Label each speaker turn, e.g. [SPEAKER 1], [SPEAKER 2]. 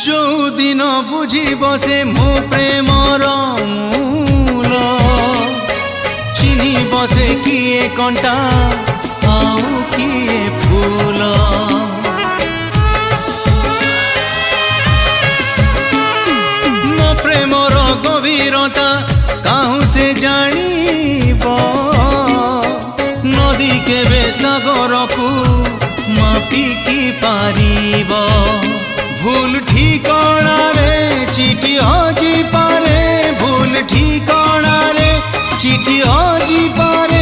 [SPEAKER 1] जो दिन बुझिब से मो प्रेमर मूल चिन्हिब से किए कंटा आउ किए फूल मो प्रेमर गभीरता काहू से जानिब नदी केबे सागर को मापिकी पारिब भूल ठिकाना रे चिठी हजी पारे भूल ठिकाना रे चिठी हजी पारे